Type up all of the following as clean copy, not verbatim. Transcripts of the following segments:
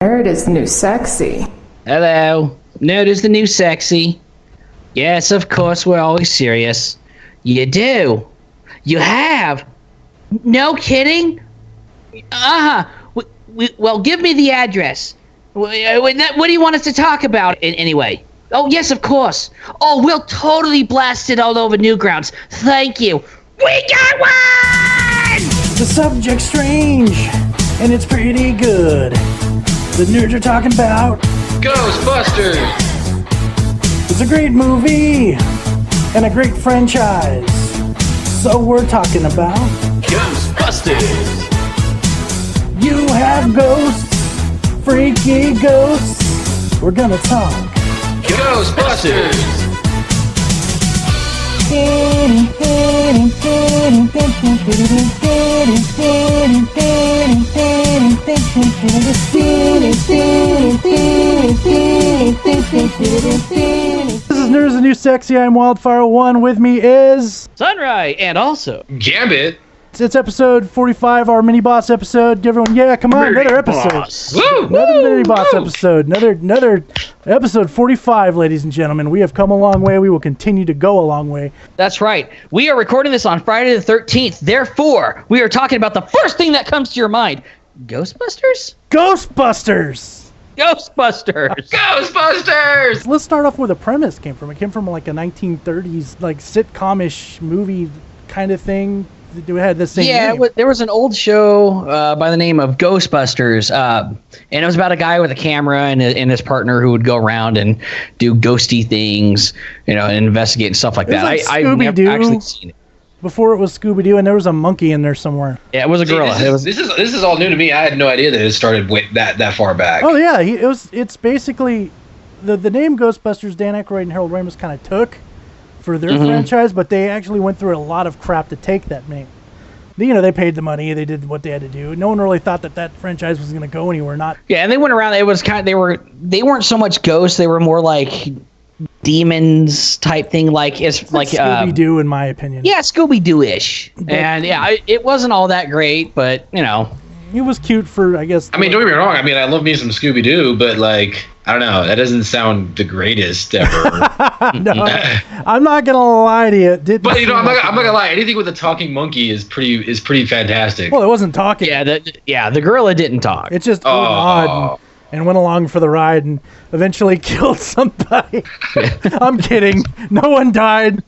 Nerd is the new sexy. Hello. Nerd is the new sexy. Yes, of course, we're always serious. You do. You have. No kidding? Well, give me the address. What do you want us to talk about anyway? Oh, yes, of course. Oh, we'll totally blast it all over Newgrounds. Thank you. We got one! The subject's strange, and it's pretty good. The nerds are talking about Ghostbusters! It's a great movie and a great franchise. So we're talking about Ghostbusters! You have ghosts, freaky ghosts. We're gonna talk Ghostbusters! This is Nerds the New Sexy. I'm Wildfire1. With me is Sunrie, and also Gambit! It's episode 45, our mini boss episode. Give everyone, yeah, come on, another episode. Woo! Another mini boss episode. Another episode 45, ladies and gentlemen. We have come a long way. We will continue to go a long way. That's right. We are recording this on Friday the 13th. Therefore, we are talking about the first thing that comes to your mind. Ghostbusters? Ghostbusters! Ghostbusters! Ghostbusters! Let's start off where the premise came from. It came from like a 1930s like sitcom-ish movie kind of thing. It had the same name. There was an old show by the name of Ghostbusters, and it was about a guy with a camera and his partner who would go around and do ghosty things, and investigate and stuff like that. Like I've never actually seen it. Before it was Scooby-Doo, and there was a monkey in there somewhere. Yeah, it was a gorilla. This is all new to me. I had no idea that it started that far back. Oh yeah, it's basically the name Ghostbusters. Dan Aykroyd and Harold Ramis kind of took for their franchise, but they actually went through a lot of crap to take that name. They paid the money, they did what they had to do. No one really thought that franchise was going to go anywhere. Yeah, and they went around. It was they weren't so much ghosts. They were more like demons type thing. Like it's like Scooby-Doo, in my opinion. Yeah, Scooby-Doo-ish. And yeah, it wasn't all that great, but it was cute for, I guess. I mean, don't get me wrong. I mean, I love me some Scooby-Doo, but like, I don't know. That doesn't sound the greatest ever. No, I'm not gonna lie to you. But I'm not gonna lie. Anything with a talking monkey is pretty fantastic. Well, it wasn't talking. Yeah, the gorilla didn't talk. It just odd and went along for the ride and eventually killed somebody. I'm kidding. No one died.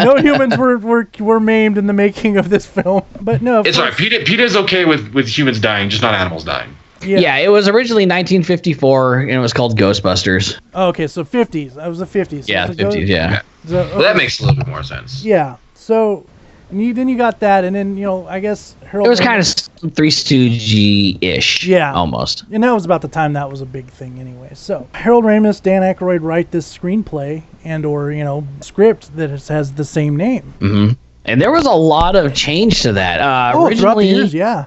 No humans were maimed in the making of this film. But no, it's all right. PETA's okay with humans dying, just not animals dying. Yeah, it was originally 1954, and it was called Ghostbusters. Oh, okay, so 50s. That was the 50s. So yeah, 50s, yeah. So, okay. Well, that makes a little bit more sense. Yeah, so then you got that, and then, I guess Harold... It was kind of Three Stooges-ish, yeah, almost. And that was about the time that was a big thing anyway. So Harold Ramis, Dan Aykroyd write this screenplay or script that has the same name. Mm-hmm. And there was a lot of change to that. Originally, throughout the years, yeah.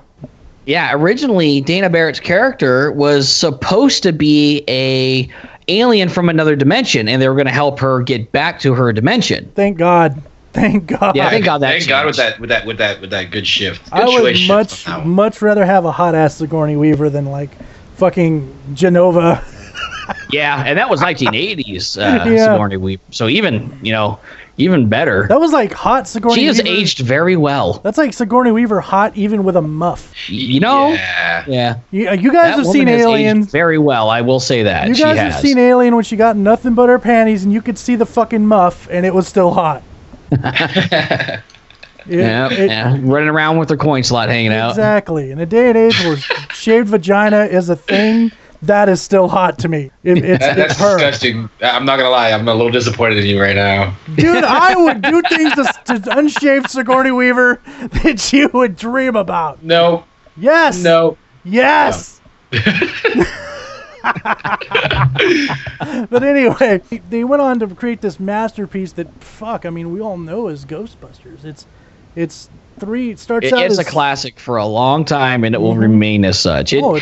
Yeah, originally Dana Barrett's character was supposed to be a alien from another dimension, and they were going to help her get back to her dimension. Thank God. Thank God. Yeah, thank God that. Thank God with that good shift. Good I would much rather have a hot ass Sigourney Weaver than like fucking Genova. Yeah, and that was 1980s Sigourney Weaver. So even better. That was like hot Sigourney Weaver. She has aged very well. That's like Sigourney Weaver hot even with a muff. Yeah. You guys have seen Alien. Very well, I will say that. You guys have seen Alien when she got nothing but her panties and you could see the fucking muff and it was still hot. Running around with her coin slot hanging out. Exactly. In a day and age where shaved vagina is a thing, that is still hot to me. That's her. Disgusting. I'm not gonna lie. I'm a little disappointed in you right now. Dude, I would do things to unshaved Sigourney Weaver that you would dream about. No. Yes. No. Yes. No. But anyway, they went on to create this masterpiece that, we all know is Ghostbusters. It's a classic for a long time, and it will remain as such. It will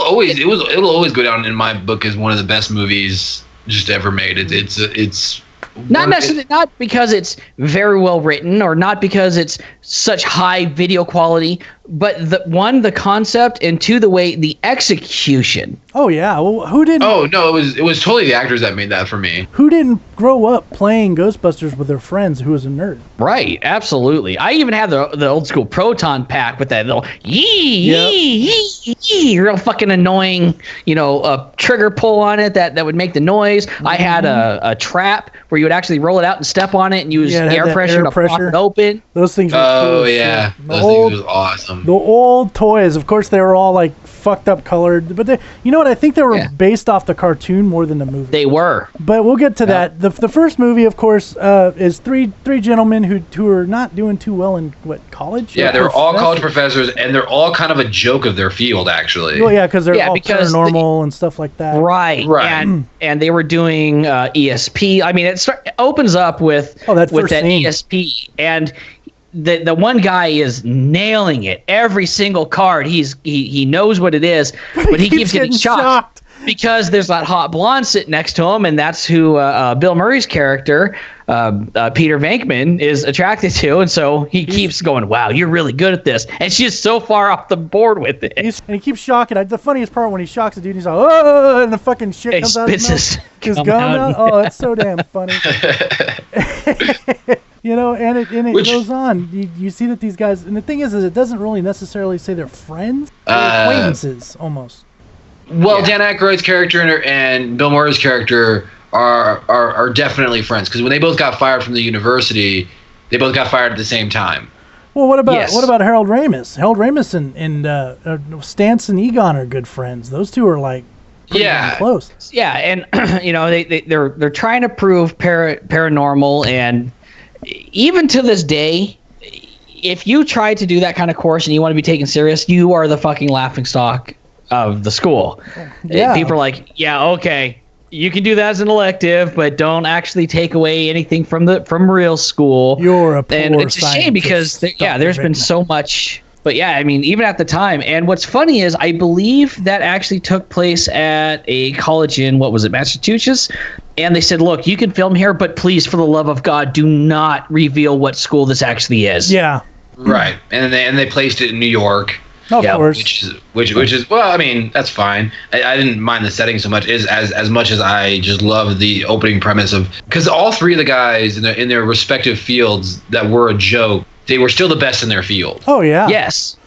always go down in my book as one of the best movies just ever made. It's not necessarily not because it's very well written, or not because it's such high video quality, but the concept, and two, the execution. Oh yeah. Well, who didn't? Oh no, it was totally the actors that made that for me. Who didn't grow up playing Ghostbusters with their friends who was a nerd? Right, absolutely. I even have the old school proton pack with that little yee, real fucking annoying, trigger pull on it that would make the noise. I had a trap where you would actually roll it out and step on it and use air pressure to pop it open. Those things were cool. Oh yeah, those things was awesome. The old toys, of course, they were all like fucked up colored, but you know what? I think they were based off the cartoon more than the movie. They were, but we'll get to that. The first movie, of course, is three gentlemen who are not doing too well in college. Yeah, they're all college professors, and they're all kind of a joke of their field, actually. Well, yeah, because they're all paranormal and stuff like that. Right. And they were doing ESP. I mean, it opens up with that ESP, and the one guy is nailing it. Every single card, he knows what it is, but he keeps getting shocked because there's that hot blonde sitting next to him, and that's who Bill Murray's character, Peter Venkman, is attracted to, and so he keeps going, "Wow, you're really good at this," and she's so far off the board with it. And he keeps shocking. The funniest part when he shocks the dude, he's like, "Oh!" and the fucking shit comes out of his gum out. Oh, that's so damn funny. And it goes on. You see that these guys, and the thing is it doesn't really necessarily say they're friends, they're acquaintances almost. Well, Dan Aykroyd's character and Bill Murray's character are definitely friends, because when they both got fired from the university, they both got fired at the same time. Well, what about Harold Ramis? Harold Ramis and Stance and Egon are good friends. Those two are like close. Yeah, and they're trying to prove paranormal, and even to this day, if you try to do that kind of course and you want to be taken serious, you are the fucking laughingstock of the school. Yeah. People are like, yeah, okay, you can do that as an elective, but don't actually take away anything from real school. You're a poor and it's a shame because there's been so much. But yeah, I mean, even at the time, and what's funny is I believe that actually took place at a college in, Massachusetts, and they said, look, you can film here, but please, for the love of God, do not reveal what school this actually is. Yeah. Right, and they placed it in New York. Of course. Which is well, I mean, that's fine. I didn't mind the setting so much as much as I just love the opening premise of, because all three of the guys in their respective fields that were a joke, they were still the best in their field. Oh yeah. Yes.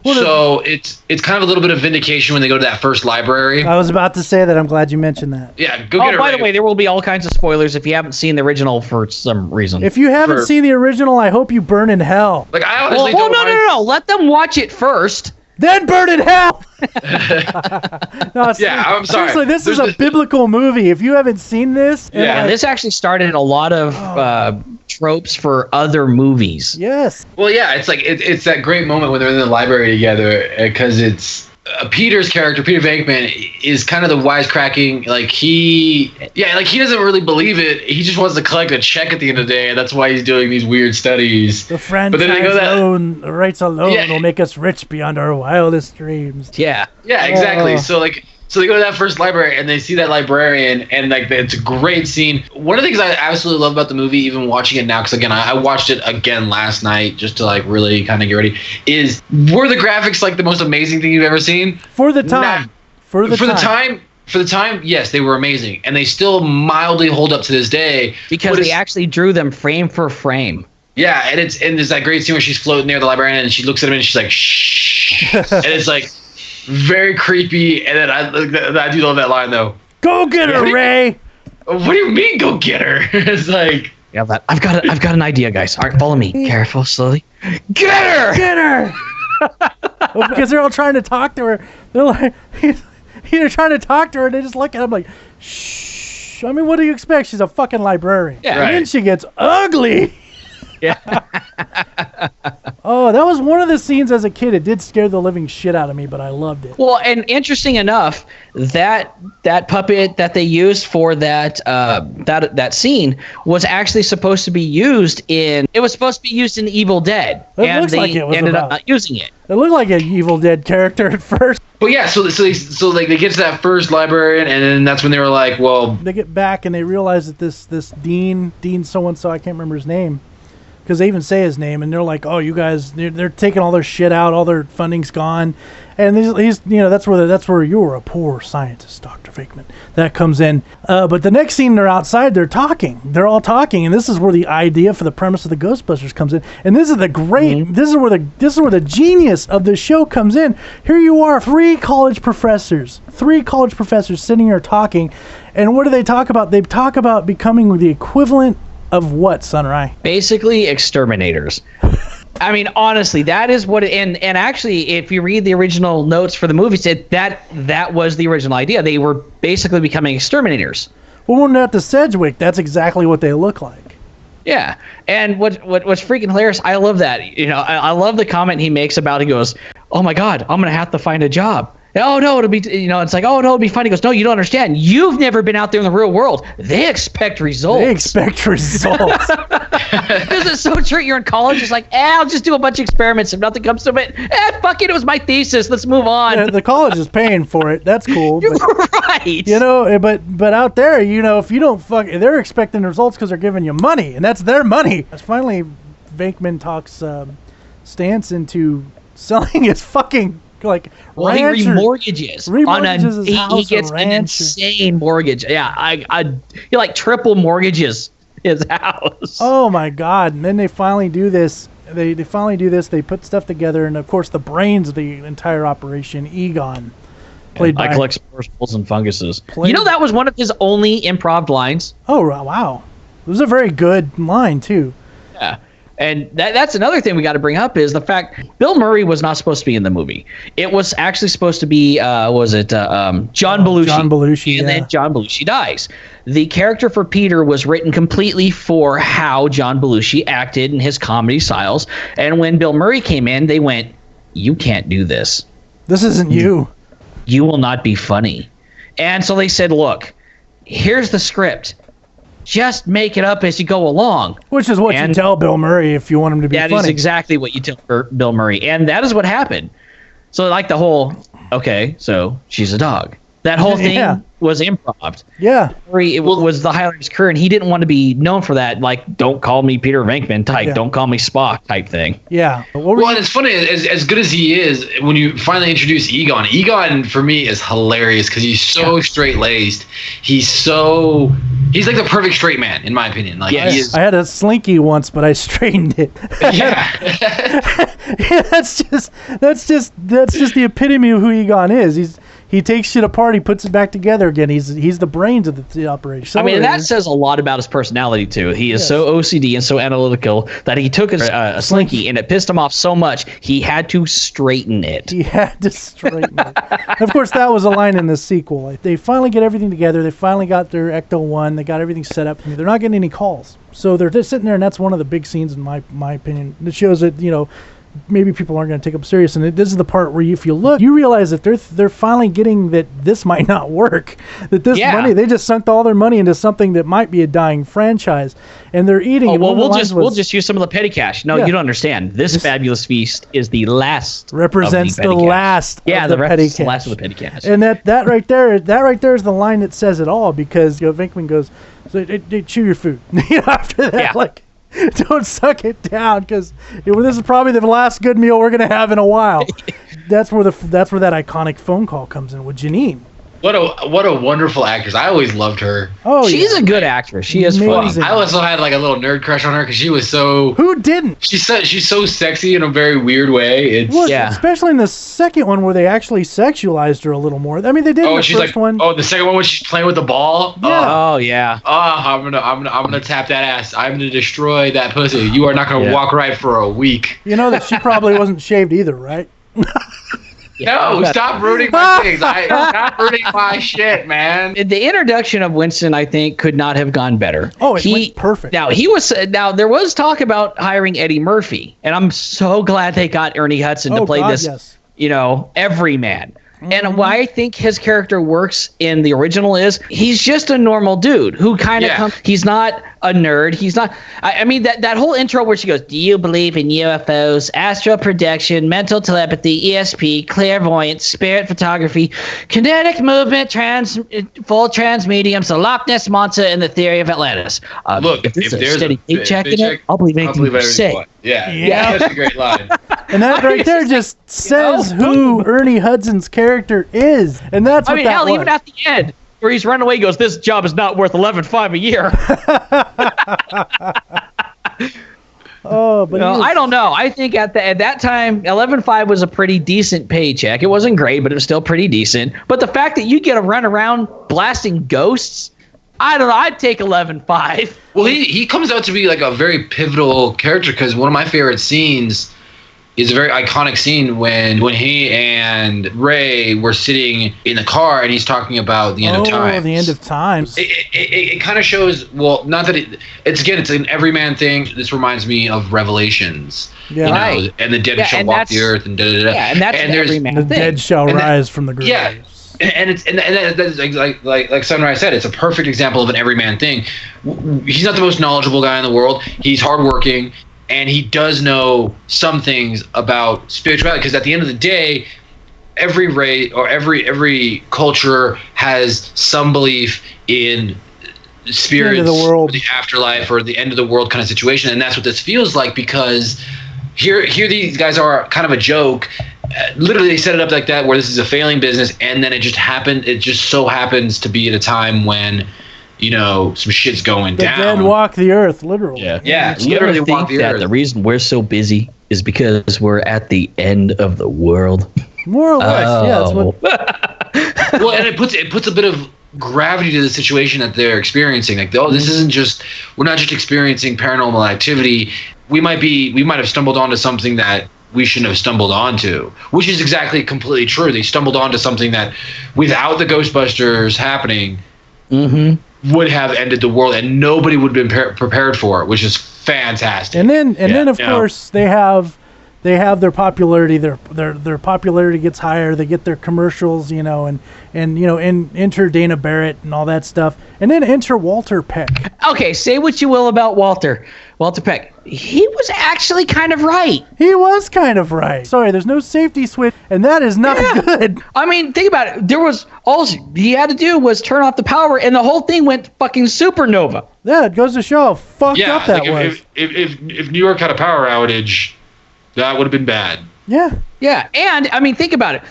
Well, so it's kind of a little bit of vindication when they go to that first library. I was about to say that. I'm glad you mentioned that. Yeah, go get it. By the way, there will be all kinds of spoilers if you haven't seen the original for some reason. If you haven't seen the original, I hope you burn in hell. Like, I honestly don't mind. No. Let them watch it first. Then burn in hell. I'm sorry. Seriously, this is a biblical movie. If you haven't seen this, this actually started a lot of tropes for other movies. Yes. Well, yeah, it's like it's that great moment when they're in the library together, because it's Peter's character, Peter Venkman, is kind of the wisecracking. Like he doesn't really believe it. He just wants to collect a check at the end of the day, and that's why he's doing these weird studies. The franchise rights alone will make us rich beyond our wildest dreams. Yeah. Yeah, exactly. So they go to that first library and they see that librarian, and like it's a great scene. One of the things I absolutely love about the movie, even watching it now, because again I watched it again last night just to like really kind of get ready, were the graphics like the most amazing thing you've ever seen? For the time. For the time, yes, they were amazing, and they still mildly hold up to this day because they actually drew them frame for frame. Yeah, and there's that great scene where she's floating near the librarian and she looks at him and she's like, shh, and it's like very creepy. And then I do love that line though. Go get her, Ray. What do you mean, go get her? It's like, yeah, I've got an idea, guys. All right, follow me. Careful, slowly. Get her! Get her! Well, because they're all trying to talk to her. They're like, they're trying to talk to her, and they just look at him like, shh. I mean, what do you expect? She's a fucking librarian. Yeah, and then she gets ugly. Yeah. Oh, that was one of the scenes as a kid. It did scare the living shit out of me, but I loved it. Well, and interesting enough, that puppet that they used for that scene was actually supposed to be used in Evil Dead. It looks like it was ended up not using it. It looked like an Evil Dead character at first. But yeah, so they get to that first librarian, and then that's when they were like, well, they get back and they realize that this Dean so and so, I can't remember his name, because they even say his name, and they're like, "Oh, you guys, they're taking all their shit out, all their funding's gone," and he's that's where you were a poor scientist, Dr. Venkman. That comes in, but the next scene they're outside, they're all talking, and this is where the idea for the premise of the Ghostbusters comes in, and this is the great, this is where the genius of the show comes in. Here you are, three college professors sitting here talking, and what do they talk about? They talk about becoming the equivalent of what, Sunrie? Basically, exterminators. I mean, honestly, that is what. And actually, if you read the original notes for the movie, said that was the original idea. They were basically becoming exterminators. Well, when they're at the Sedgwick, that's exactly what they look like. Yeah, and what's freaking hilarious, I love that. I love the comment he makes about. He goes, "Oh my God, I'm gonna have to find a job." Oh no, it'll be, it's like, oh no, it'll be fine. He goes, no, you don't understand. You've never been out there in the real world. They expect results. Because it's so true. You're in college. It's like, I'll just do a bunch of experiments. If nothing comes to it, fuck it. It was my thesis. Let's move on. Yeah, the college is paying for it. That's cool. You're right. But out there, if you don't they're expecting results because they're giving you money, and that's their money. Finally, Venkman talks Stance into selling his fucking. He remortgages on he gets an insane mortgage. Yeah, he like triple mortgages his house. Oh my God! And then they finally do this. They put stuff together, and of course the brains of the entire operation, Egon, played by. I collect spores and funguses. That was one of his only improv lines. Oh wow, it was a very good line too. Yeah. And that's another thing we got to bring up is the fact Bill Murray was not supposed to be in the movie. It was actually supposed to be, John Belushi? John Belushi, and then John Belushi dies. The character for Peter was written completely for how John Belushi acted in his comedy styles. And when Bill Murray came in, they went, "You can't do this. This isn't you. You will not be funny." And so they said, "Look, here's the script. Just make it up as you go along." Which is what you tell Bill Murray if you want him to be funny. That is exactly what you tell Bill Murray. And that is what happened. So like the whole, okay, so she's a dog. That whole thing was improv. Yeah. It was the highlight of his career, and he didn't want to be known for that, like, don't call me Peter Venkman type, don't call me Spock type thing. Yeah. And it's funny, as good as he is, when you finally introduce Egon for me is hilarious because he's so straight-laced. He's like the perfect straight man, in my opinion. Like, yes. he is. I had a slinky once, but I straightened it. Yeah. That's just the epitome of who Egon is. He takes shit apart, he puts it back together again. He's the brains of the operation. So that says a lot about his personality too. He is so OCD and so analytical that he took a slinky and it pissed him off so much he had to straighten it. And of course, that was a line in the sequel. Like, they finally get everything together. They finally got their Ecto-1. They got everything set up. They're not getting any calls, so they're just sitting there, and that's one of the big scenes in my opinion. It shows that maybe people aren't going to take them serious, and this is the part where if you look, you realize that they're finally getting that this might not work. That this money, they just sunk all their money into something that might be a dying franchise, and they're eating. Oh well, we'll just use some of the petty cash. No, you don't understand. This fabulous feast is the last. Represents the last. Yeah, the petty cash. Last of the petty cash. And that right there is the line that says it all, because Venkman goes, so they chew your food. After that, like. Don't suck it down, because this is probably the last good meal we're gonna have in a while. That's where that iconic phone call comes in with Janine. What a wonderful actress. I always loved her. Oh, she's a good actress. She is funny. I also had like a little nerd crush on her because she was so. Who didn't? She's so sexy in a very weird way. Especially in the second one where they actually sexualized her a little more. I mean, they did in the first one. Oh, the second one when she's playing with the ball. Yeah. Oh yeah. I'm gonna tap that ass. I'm gonna destroy that pussy. You are not gonna walk right for a week. You know that she probably wasn't shaved either, right? No, stop ruining my things. Stop ruining my shit, man. The introduction of Winston, I think, could not have gone better. Oh, it went perfect. Now there was talk about hiring Eddie Murphy, and I'm so glad they got Ernie Hudson to play this, everyman. And why I think his character works in the original is he's just a normal dude who kind of he's not a nerd. He's not. I mean, that whole intro where she goes, "Do you believe in UFOs, astral projection, mental telepathy, ESP, clairvoyance, spirit photography, kinetic movement, full trans mediums, the Loch Ness monster, and the theory of Atlantis?" Look, if there's a there's steady a paycheck in it, I'll believe anything you say. Yeah, that's a great line. And that right there just says who Ernie Hudson's character is, and that's what that was. Even at the end where he's running away, he goes, "This job is not worth $11,500 a year." Oh, but I don't know. I think at that time, $11,500 was a pretty decent paycheck. It wasn't great, but it was still pretty decent. But the fact that you get to run around blasting ghosts, I don't know. I'd take $11,500. Well, he comes out to be like a very pivotal character because one of my favorite scenes is a very iconic scene when he and Ray were sitting in the car and he's talking about the end of time. Oh, the end of times. It kind of shows, well, not that it's an everyman thing. This reminds me of Revelations. Yeah. You know, and the dead shall walk the earth and da-da-da. Yeah, and that's an everyman thing. The dead shall rise from the graves. Yeah. And that's like Sunrise said, it's a perfect example of an everyman thing. He's not the most knowledgeable guy in the world. He's hardworking, and he does know some things about spirituality. Because at the end of the day, every race or every culture has some belief in spirits, the world, or the afterlife, or the end of the world kind of situation. And that's what this feels like, because here these guys are kind of a joke. Literally, they set it up like that, where this is a failing business, and then it just so happens to be at a time when, you know, some shit's going down. The dead walk the earth, literally. Yeah, You literally ever walk think the that earth. the reason we're so busy is because we're at the end of the world? More or less, yeah. That's what. Well, and it puts a bit of gravity to the situation that they're experiencing. Like, this isn't just, we're not just experiencing paranormal activity. We might have stumbled onto something that we shouldn't have stumbled onto, which is completely true. They stumbled onto something that, without the Ghostbusters happening, would have ended the world, and nobody would have been prepared for it, which is fantastic. And then of course they have their popularity. Their popularity gets higher. They get their commercials, and enter Dana Barrett and all that stuff, and then enter Walter Peck. Okay, say what you will about Walter Peck. He was actually kind of right. He was kind of right. Sorry, there's no safety switch, and that is not good. I mean, think about it. There was all he had to do was turn off the power, and the whole thing went fucking supernova. Yeah, it goes to show how fucked up that was. If New York had a power outage, that would have been bad. Yeah. Yeah, and I mean, think about it.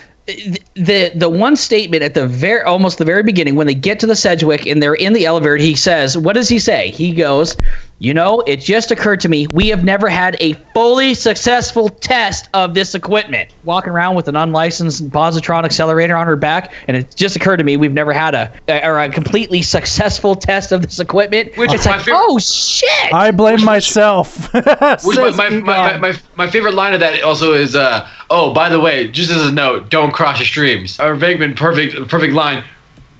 The one statement at almost the very beginning, when they get to the Sedgwick and they're in the elevator, he says, what does he say? He goes, it just occurred to me, we have never had a fully successful test of this equipment. Walking around with an unlicensed positron accelerator on her back, and it just occurred to me, we've never had a completely successful test of this equipment. Which it's is my like, favorite. oh shit! I blame myself. My favorite line of that also is, oh, by the way, just as a note, don't cross your streams. Or Venkman, perfect line.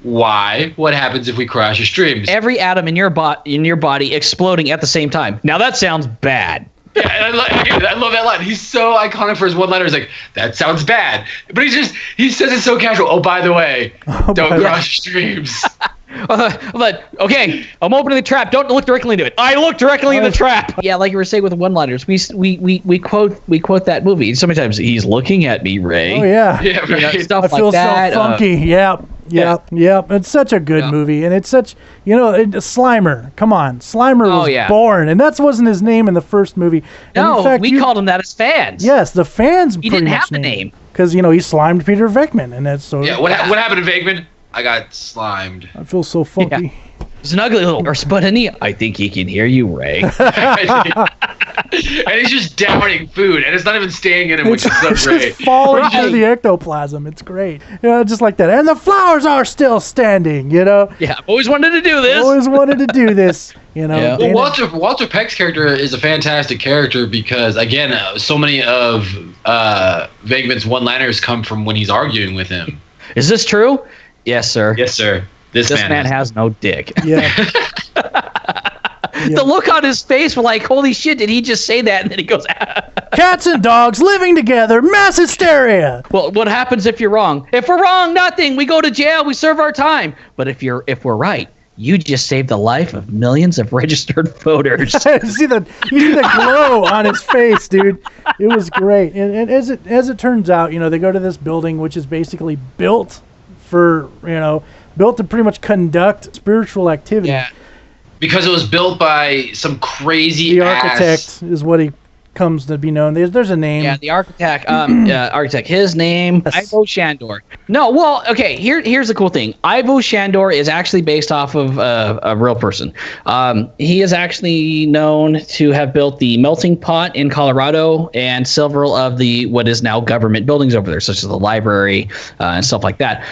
Why? What happens if we crash your streams? Every atom in your body exploding at the same time. Now that sounds bad. Yeah, and I love that line. He's so iconic for his one-liner. He's like, that sounds bad. But he says it so casual. Oh, by the way, don't cross your streams. But okay, I'm opening the trap. Don't look directly into it. I look directly in the trap. Yeah, like you were saying with the one-liners, we quote that movie. Sometimes he's looking at me, Ray. Oh yeah. Yeah, right. Stuff I feel like that. so funky. Yep. It's such a good movie, and it's such Slimer. Come on, Slimer was born, and that wasn't his name in the first movie. And No, in fact, we called him that as fans. Yes, the fans. He didn't have the name because he slimed Peter Venkman, and that's so. Yeah. What happened to Venkman? I got slimed. I feel so funky. Yeah. He's an ugly little horse, but I think he can hear you, Ray. And he's just downing food, and it's not even staying in him, which is so great. It's falling through the ectoplasm. It's great. Just like that. And the flowers are still standing. Yeah, I've always wanted to do this. Always wanted to do this. Yeah. Well, Walter Peck's character is a fantastic character because, again, so many of Venkman's one-liners come from when he's arguing with him. Is this true? Yes, sir. Yes, sir. This man has no dick. Yeah. The look on his face, we're like, holy shit, did he just say that? And then he goes, Cats and dogs living together, mass hysteria. Well, what happens if you're wrong? If we're wrong, nothing. We go to jail, we serve our time. But if we're right, you just saved the life of millions of registered voters. you see the glow on his face, dude. It was great. And as it turns out, they go to this building which is basically built for, built to pretty much conduct spiritual activity. Yeah. Because it was built by some crazy The architect is what he comes to be known. There's a name. Yeah, the architect. His name, Ivo Shandor. No, well, okay. Here's the cool thing. Ivo Shandor is actually based off of a real person. He is actually known to have built the melting pot in Colorado and several of the what is now government buildings over there, such as the library and stuff like that.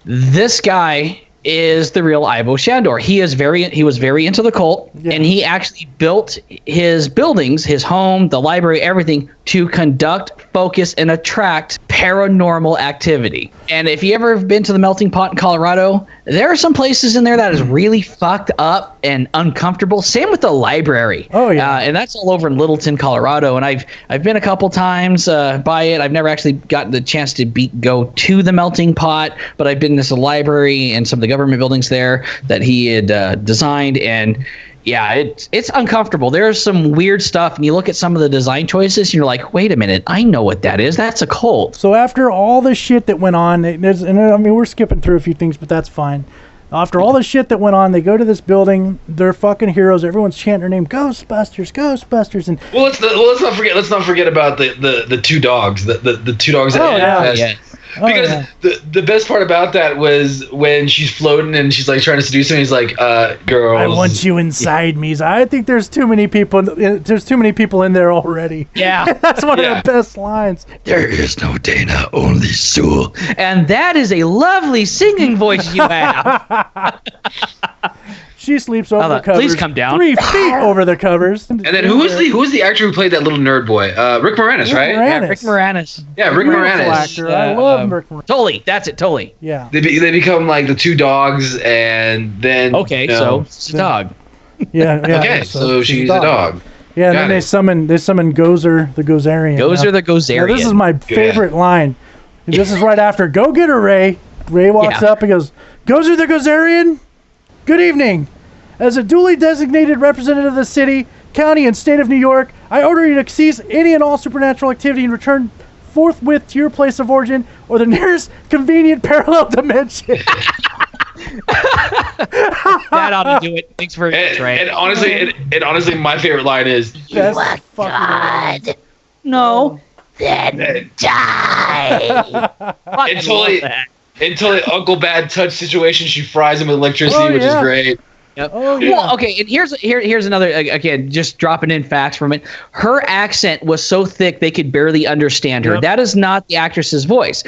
This guy is the real Ivo Shandor. He was very into the cult, and he actually built his buildings, his home, the library, everything to conduct, focus, and attract paranormal activity. And if you ever have been to the melting pot in Colorado, there are some places in there that is really fucked up and uncomfortable. Same with the library. Oh yeah, and that's all over in Littleton, Colorado. And I've been a couple times by it. I've never actually gotten the chance to go to the melting pot, but I've been to the library and some of the government buildings there that he had designed. And yeah, it's uncomfortable. There's some weird stuff, and you look at some of the design choices, and you're like, wait a minute, I know what that is. That's a cult. So after all the shit that went on, and I mean, we're skipping through a few things, but that's fine. After all the shit that went on, they go to this building. They're fucking heroes. Everyone's chanting their name, Ghostbusters, Ghostbusters, and let's not forget about the two dogs, the two dogs. Because the best part about that was when she's floating and she's like trying to seduce him. He's like, "Girls, I want you inside me." So I think there's too many people. There's too many people in there already. Yeah, that's one of the best lines. There is no Dana, only Sue, and that is a lovely singing voice you have. She sleeps over the covers. Please come down. 3 feet over the covers. And then who was the actor who played that little nerd boy? Rick Moranis, right? Yeah, Rick Moranis. Yeah, Rick Moranis. Actor. I love Rick Moranis. Totally, that's it. Totally. Yeah. They become like the two dogs, and then so it's a dog. Yeah. Okay, so she's a dog. Yeah, and then they summon Gozer the Gozerian. Gozer the Gozerian. Now, this is my favorite line. This is right after "Go get her, Ray." Ray walks up and goes, "Gozer the Gozerian, good evening. As a duly designated representative of the city, county, and state of New York, I order you to cease any and all supernatural activity and return forthwith to your place of origin or the nearest convenient parallel dimension." That ought to do it. Thanks very much, Ray. And honestly, my favorite line is, "You are God. No. Then die." until Uncle Bad Touch situation, she fries him with electricity, which is great. Yep. Oh, yeah. Well, okay, and here's another, again, just dropping in facts from it. Her accent was so thick they could barely understand her. Yep. That is not the actress's voice.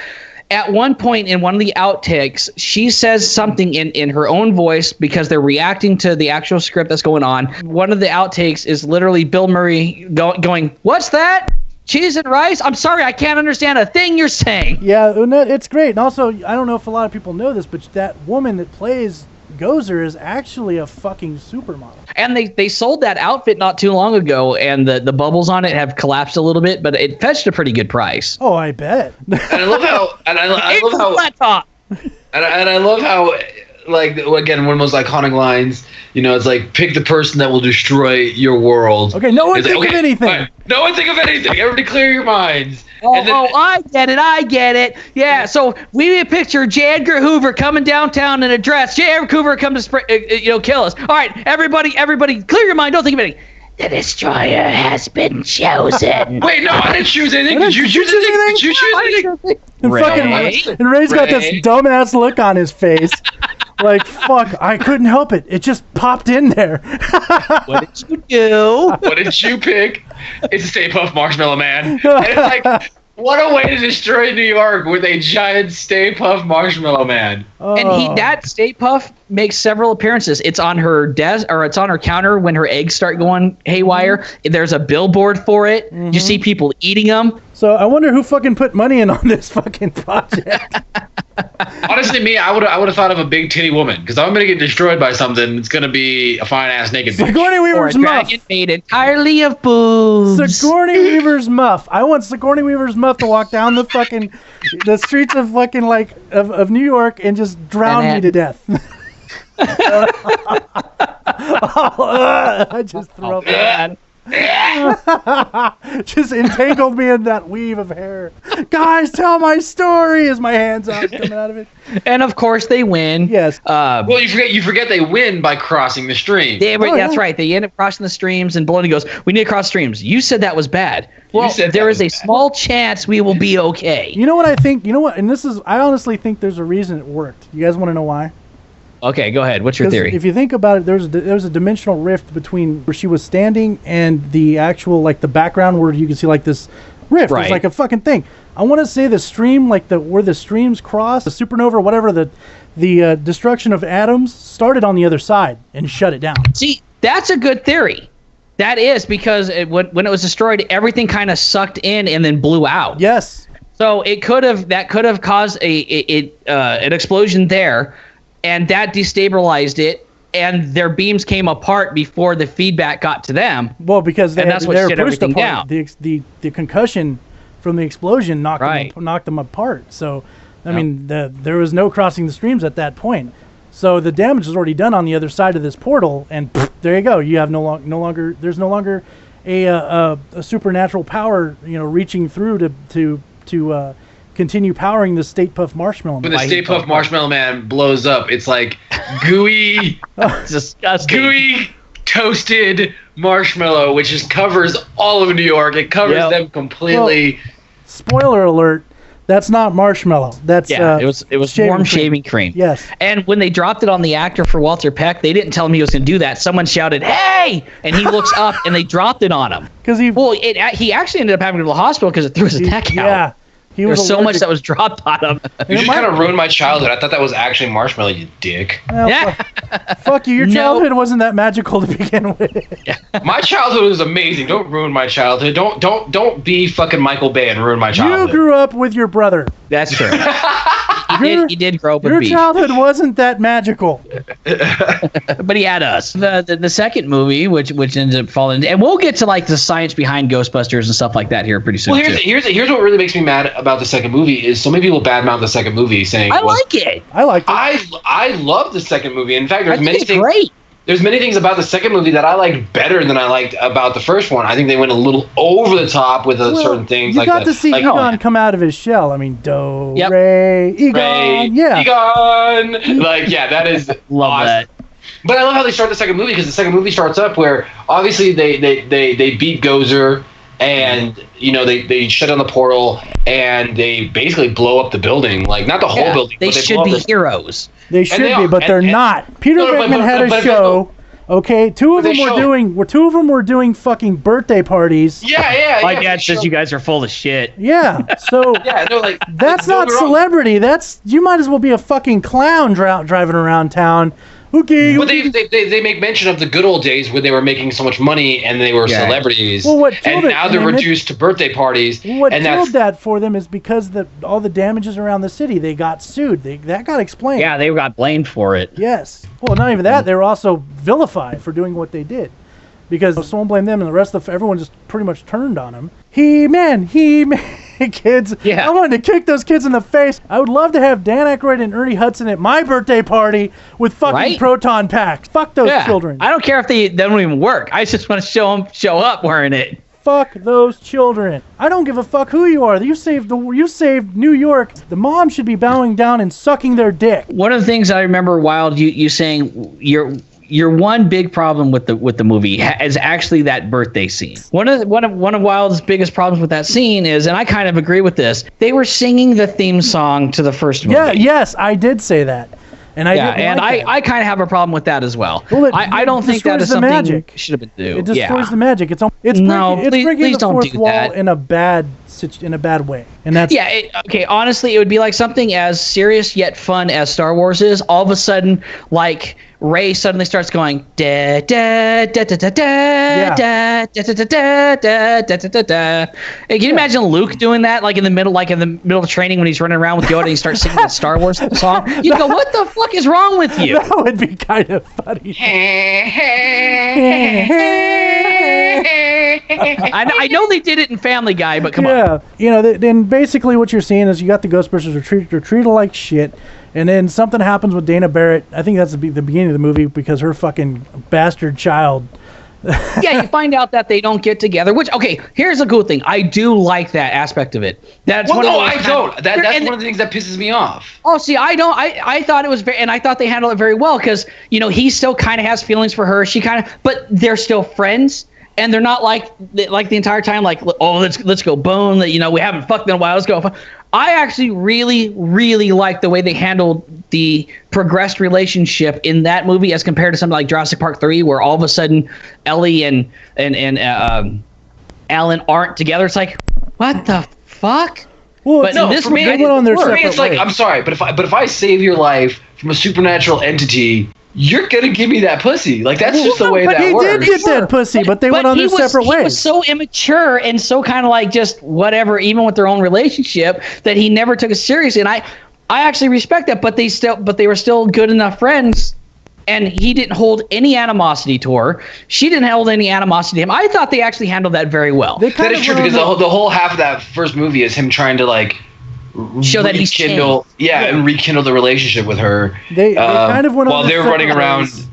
At one point in one of the outtakes, she says something in her own voice because they're reacting to the actual script that's going on. One of the outtakes is literally Bill Murray going, "What's that? Cheese and rice? I'm sorry, I can't understand a thing you're saying." Yeah, and it's great. And also, I don't know if a lot of people know this, but that woman that plays Gozer is actually a fucking supermodel. And they sold that outfit not too long ago, and the bubbles on it have collapsed a little bit, but it fetched a pretty good price. Oh, I bet. And I love how I love how, like, again, one of the most iconic lines, it's like, pick the person that will destroy your world. Okay, no one think of anything. Right, no one think of anything. Everybody clear your minds. I get it. Yeah, so we need a picture of J. Edgar Hoover coming downtown in a dress. J. Edgar Hoover come to kill us. All right, everybody, clear your mind. Don't think of anything. The destroyer has been chosen. Wait, no, I didn't choose anything. Did you choose anything? Did you choose anything? And Ray's got this dumbass look on his face. Like, fuck, I couldn't help it. It just popped in there. What did you do? What did you pick? It's a Stay Puft Marshmallow Man. And it's like, what a way to destroy New York with a giant Stay Puft Marshmallow Man. And that Stay Puft makes several appearances. It's on her desk, or it's on her counter when her eggs start going haywire. Mm-hmm. There's a billboard for it. Mm-hmm. You see people eating them. So I wonder who fucking put money in on this fucking project. Honestly, me, I would have thought of a big titty woman, because I'm gonna get destroyed by something. It's gonna be a fine ass naked bitch. Sigourney Weaver's or a muff. dragon made entirely of boobs. Sigourney Weaver's muff. I want Sigourney Weaver's muff to walk down the streets of fucking of New York and just drown me to death. I just threw up. Man. Just entangled me in that weave of hair. Guys, tell my story as my hands out coming out of it. And of course they win. Yes. Well, you forget they win by crossing the stream. That's right. They end up crossing the streams, and Baloney goes, "We need to cross streams." You said that was bad. Well, there is a small chance we will be okay. You know what I think? You know what? And I honestly think there's a reason it worked. You guys want to know why? Okay, go ahead. What's your theory? If you think about it, there's a dimensional rift between where she was standing and the actual, like, the background where you can see, like, this rift. Right. It's like a fucking thing. I want to say the stream, like, where the streams cross, the supernova, whatever, the destruction of atoms started on the other side and shut it down. See, that's a good theory. That is because when it was destroyed, everything kind of sucked in and then blew out. Yes. So that could have caused an explosion there. And that destabilized it, and their beams came apart before the feedback got to them. Well, because that's what they were shit pushed everything apart. down. The concussion from the explosion knocked Right. them apart. So, I mean, there was no crossing the streams at that point. So the damage was already done on the other side of this portal, and there you go. You have no longer a supernatural power, reaching through to continue powering the Stay Puft Marshmallow When Man. the Stay Puft Marshmallow Man blows up, it's like gooey, It's disgusting. gooey, toasted marshmallow, which just covers all of New York. It covers them completely. Spoiler alert, that's not marshmallow. That's Yeah, it was warm shaving cream. Yes. And when they dropped it on the actor for Walter Peck, they didn't tell him he was going to do that. Someone shouted, "Hey!" And he looks up, and they dropped it on him. Because he actually ended up having to go to the hospital because it threw his neck out. Yeah. He There was so much allergic. that was dropped on him. You just kind of ruined my childhood. I thought that was actually marshmallow, you dick. Well, Yeah. Fuck you. Your No. childhood wasn't that magical to begin with. My childhood was amazing. Don't ruin my childhood. Don't be fucking Michael Bay and ruin my You childhood. grew up with your brother. That's true. Your- He did grow up with Your beef. childhood wasn't that magical. But he had us. The second movie, which ends up falling, and we'll get to like the science behind Ghostbusters and stuff like that here pretty soon. Well, too. here's what really makes me mad about the second movie is so many people badmouth the second movie, saying I like it. I liked it. I love the second movie. In fact, I think it's great. There's many things about the second movie that I liked better than I liked about the first one. I think they went a little over the top with certain things. You like got to see like, Egon come out of his shell. I mean, Do, Yep. Re, Egon. Ray, Yeah. Egon. Like, yeah, that is Love awesome. that. But I love how they start the second movie because the second movie starts up where obviously they beat Gozer and they shut down the portal and they basically blow up the building, like not the whole building. They but should blow be up the- heroes. They should they be, are- but they're and- not. Peter No, Venkman had a but- show. Okay, two of But them they were doing fucking birthday parties. Yeah. My yeah, dad for says sure. you guys are full of shit. Yeah, so Yeah, no, like that's don't not get me wrong. celebrity. You might as well be a fucking clown driving around town. Okay. But they make mention of the good old days where they were making so much money and they were Yeah. celebrities. Well, what and killed it- now they're and they reduced to birthday parties. What and killed that for them is because all the damages around the city, they got sued. That got explained. Yeah, they got blamed for it. Yes. Well, not even that. They were also vilified for doing what they did. Because someone blamed them and the rest of everyone just pretty much turned on them. He-Man, kids. Yeah. I wanted to kick those kids in the face. I would love to have Dan Aykroyd and Ernie Hudson at my birthday party with fucking Right? proton packs. Fuck those children. I don't care if they don't even work. I just want to show up wearing it. Fuck those children. I don't give a fuck who you are. You saved New York. The mom should be bowing down and sucking their dick. One of the things I remember, Wild, you saying your one big problem with the movie is actually that birthday scene. One of Wild's biggest problems with that scene is, and I kind of agree with this, they were singing the theme song to the first movie. Yeah, yes, I did say that. And I didn't like that. I kind of have a problem with that as well. Well, I don't think that destroys is the something magic. should have been do. It destroys Yeah. the magic. It's No, breaking please the don't fourth do wall that. in a bad way. And that's Yeah, okay, honestly, it would be like something as serious yet fun as Star Wars is. All of a sudden, like, Rey suddenly starts going da da da da da da da da da da da da da da. Can you imagine Luke doing that, like in the middle of training when he's running around with Yoda and he starts singing the Star Wars song? You'd go, what the fuck is wrong with you? that would be kind of funny. I know they did it in Family Guy, but come on. Yeah, then basically what you're seeing is you got the Ghostbusters are treated like shit, And then something happens with Dana Barrett. I think that's the beginning of the movie because her fucking bastard child. Yeah, you find out that they don't get together. Which, okay, here's a cool thing. I do like that aspect of it. That's Well, one no, of I those don't. That's one of the things that pisses me off. Oh, see, I don't. I thought it was very, and I thought they handled it very well because he still kind of has feelings for her. She kind of, but they're still friends, and they're not like the entire time like, oh, let's go bone. That we haven't fucked in a while. Let's go. I actually really, really like the way they handled the progressed relationship in that movie as compared to something like Jurassic Park 3, where all of a sudden Ellie and Alan aren't together. It's like, what the fuck? Well, but no, in this for me, movie, they went on their for me, separate it's like, ways. I'm sorry, but if I save your life from a supernatural entity, you're gonna give me that pussy. Like that's just the way But that he works. did get that pussy, but they went on their separate He ways. was so immature and so kind of like just whatever, even with their own relationship, that he never took it seriously. And I actually respect that, but they were still good enough friends. And he didn't hold any animosity to her. She didn't hold any animosity to him. I thought they actually handled that very well. That is true because the whole half of that first movie is him trying to like show that he's changed. and rekindle the relationship with her. They kind of went on while their they're running separate around ways.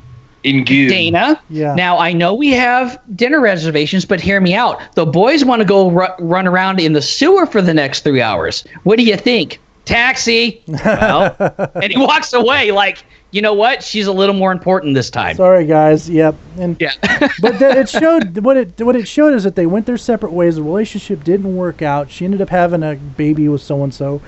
in goo. Dana. Yeah. Now I know we have dinner reservations, but hear me out. The boys want to go run around in the sewer for the next 3 hours. What do you think? Taxi. Well, and he walks away like, you know what? She's a little more important this time. Sorry, guys. Yep. And Yeah. but it showed what it showed is that they went their separate ways. The relationship didn't work out. She ended up having a baby with so and so,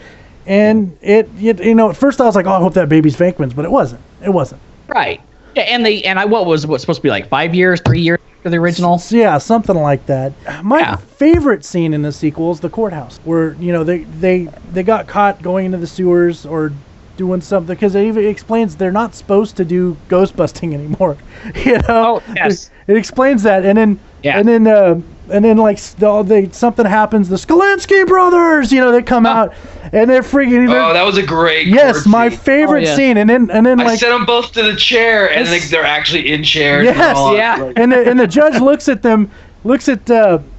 and it at first I was like, oh, I hope that baby's Venkman's, but it wasn't. It wasn't. Right. Yeah, and what was supposed to be like 5 years, 3 years after the original? Yeah, something like that. My favorite scene in the sequel is the courthouse, where they got caught going into the sewers or doing something, because it even explains they're not supposed to do ghost busting anymore. Oh, yes. It explains that, and then like something happens. The Skalinsky brothers, they come out and they're freaking. Oh, that was a great. Yes, my scene. favorite scene. And then I like set them both to the chair, and they're actually in chairs. yes, yeah. and the judge looks at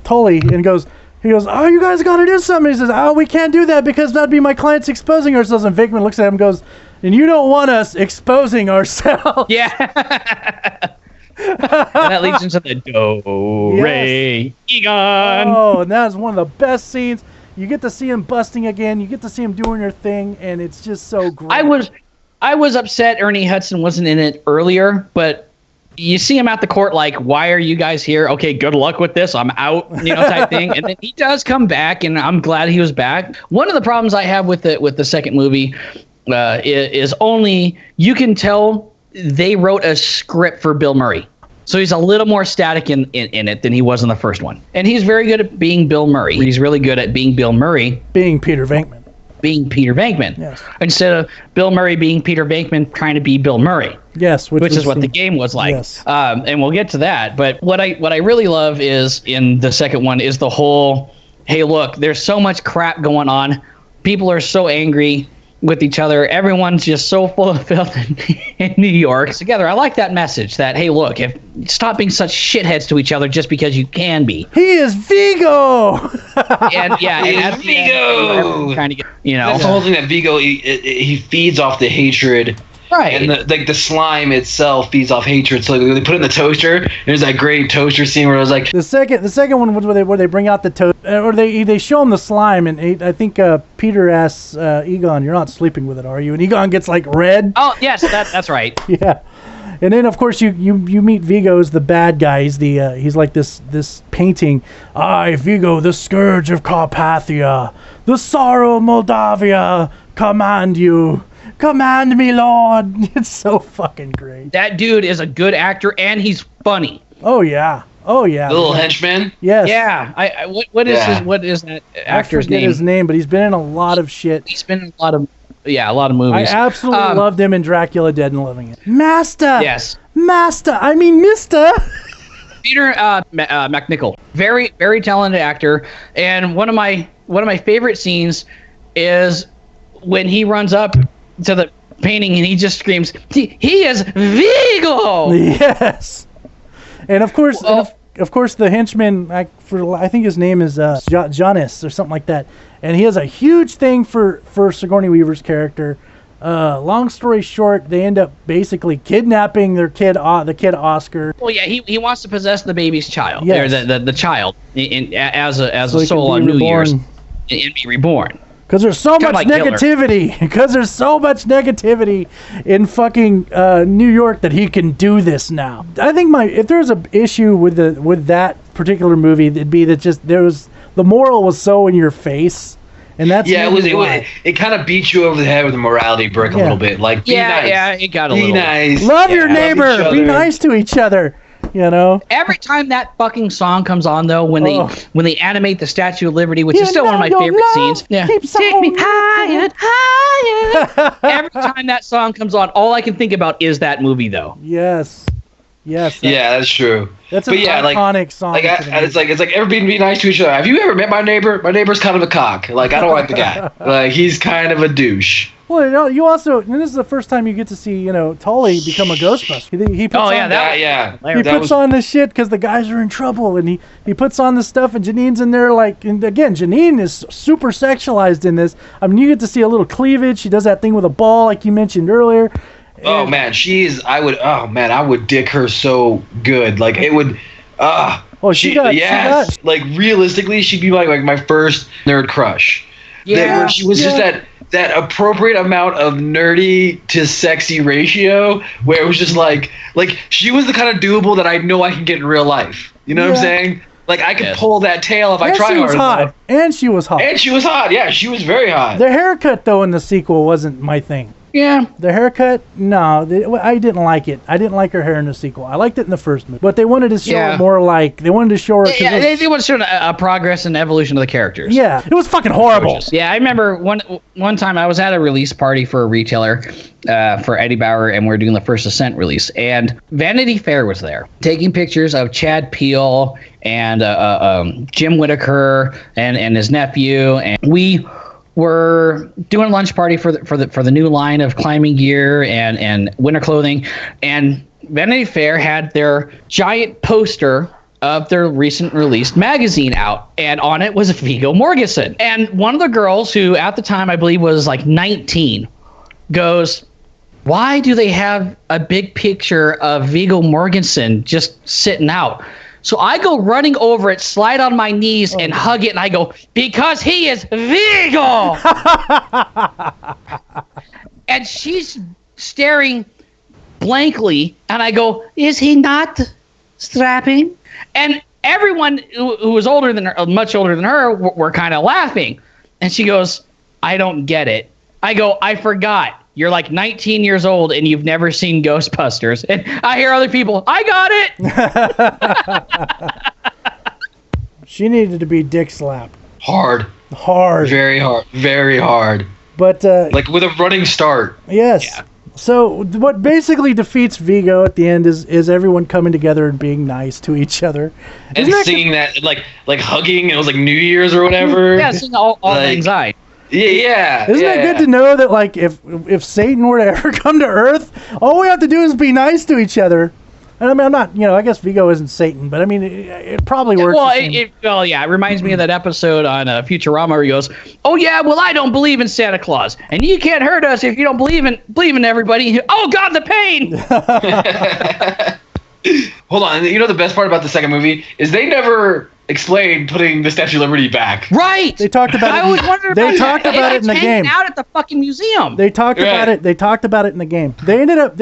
Tully and goes. He goes, oh, you guys got to do something. He says, oh, we can't do that because that'd be my clients exposing ourselves. And Venkman looks at him and goes, and you don't want us exposing ourselves. Yeah. And that leads into the Do-Re Egon. Oh, and that's one of the best scenes. You get to see him busting again. You get to see him doing their thing, and it's just so great. I was upset Ernie Hudson wasn't in it earlier, but you see him at the court like, why are you guys here? Okay, good luck with this. I'm out, type thing. And then he does come back, and I'm glad he was back. One of the problems I have with the second movie is only you can tell they wrote a script for Bill Murray. So he's a little more static in it than he was in the first one. And he's very good at being Bill Murray. He's really good at being Bill Murray. Being Peter Venkman. Being Peter Venkman. Yes. Instead of Bill Murray being Peter Venkman trying to be Bill Murray. Yes, which is what the game was like. Yes. And we'll get to that. But what I really love is in the second one is the whole, hey, look, there's so much crap going on. People are so angry with each other. Everyone's just so full of filth in New York together. I like that message that, hey, look, stop being such shitheads to each other just because you can be. He is Vigo. And and Vigo. Trying to get, That's the whole thing that Vigo he feeds off the hatred. Right. And the slime itself feeds off hatred. So they put it in the toaster. There's that great toaster scene where it was like the second one was where they bring out the toast, or they show him the slime, and I think Peter asks Egon, "You're not sleeping with it, are you?" And Egon gets like red. Oh yes, that's right. Yeah. And then of course you meet Vigo as the bad guy. He's like this painting. I, Vigo, the scourge of Carpathia, the sorrow of Moldavia, command you. Command me, Lord. It's so fucking great. That dude is a good actor, and he's funny. Oh yeah. the little henchman. Yes. Yeah. What is that actor's I forget name? his name, but he's been in a lot of shit. He's been in a lot of movies. I absolutely loved him in Dracula Dead and Living It. Master. Yes. Master. I mean, Mister. Peter MacNicol, very very talented actor, and one of my favorite scenes is when he runs up to the painting and he just screams, he is Vigo. Yes. And of course, the henchman, I think his name is Jonas or something like that, and he has a huge thing for Sigourney Weaver's character. Long story short, they end up basically kidnapping their kid, the kid Oscar. Well, yeah, he wants to possess the baby's child, Yes. or the child, as a So he can soul be on New reborn. Year's, and be reborn. Because there's so Kinda much like Hitler. negativity. Because there's so much negativity in fucking New York that he can do this now. I think if there's an issue with that particular movie, it'd be that just the moral was so in your face, and that's it kind of beat you over the head with the morality brick a little bit. Like, be nice. It got a Be little. nice. Love your Love neighbor. each Be other. nice to each other. You know. Every time that fucking song comes on, though, when they animate the Statue of Liberty, which is still one of my favorite scenes. Yeah. Take me higher, higher. Every time that song comes on, all I can think about is that movie, though. Yes. Yes. That's true. That's an iconic song. It's like everybody be nice to each other. Have you ever met my neighbor? My neighbor's kind of a cock. Like, I don't like the guy. Like, he's kind of a douche. Well, you also, and this is the first time you get to see, Tully become a Ghostbuster. He puts He puts on this shit because the guys are in trouble, and he puts on this stuff, and Janine's in there, like, and again, Janine is super sexualized in this. I mean, you get to see a little cleavage. She does that thing with a ball, like you mentioned earlier. Oh man, I would dick her so good. Like, it would. She got. Like, realistically, she'd be like my first nerd crush. Yeah. Where she was just that appropriate amount of nerdy to sexy ratio, where it was just like she was the kind of doable that I know I can get in real life. You know what I'm saying? Like, I could pull that tail if I try hard enough. And she was hot. And she was hot. Yeah, she was very hot. The haircut, though, in the sequel wasn't my thing. Yeah. The haircut, no, I didn't like it. I didn't like her hair in the sequel. I liked it in the first movie, but they wanted to show it more like they wanted to show her. They wanted to show a progress and evolution of the characters. Yeah, it was fucking horrible. Yeah, I remember one time I was at a release party for a retailer for Eddie Bauer, and we were doing the First Ascent release, and Vanity Fair was there taking pictures of Chad Peel and Jim Whittaker and his nephew, and we were doing a lunch party for the new line of climbing gear and winter clothing, and Vanity Fair had their giant poster of their recent released magazine out, and on it was Viggo Mortensen. And one of the girls, who at the time I believe was like 19, goes, "Why do they have a big picture of Viggo Mortensen just sitting out?" So I go running over it, slide on my knees, and hug it, and I go, "Because he is Viggo!" And she's staring blankly, and I go, "Is he not strapping?" And everyone who was older than her, much older than her, were kind of laughing. And she goes, "I don't get it." I go, "I forgot. You're like 19 years old and you've never seen Ghostbusters." And I hear other people, "I got it." She needed to be dick slapped. Hard. Very hard. Very hard. But like with a running start. Yes. Yeah. So what basically defeats Viggo at the end is everyone coming together and being nice to each other. And singing that, like hugging, it was like New Year's or whatever. Yeah, singing all anxiety. Yeah. Isn't it good to know that, like, if Satan were to ever come to Earth, all we have to do is be nice to each other? And I mean, I'm not, I guess Viggo isn't Satan, but I mean, it probably works. Well, it reminds me of that episode on Futurama where he goes, "Oh yeah, well I don't believe in Santa Claus, and you can't hurt us if you don't believe in everybody." Oh God, the pain! Hold on, the best part about the second movie is they never explained putting the Statue of Liberty back. Right. They talked about it. I always wondered they about talked that. about it in the game. Out at the fucking museum. They talked about it. They talked about it in the game. They ended up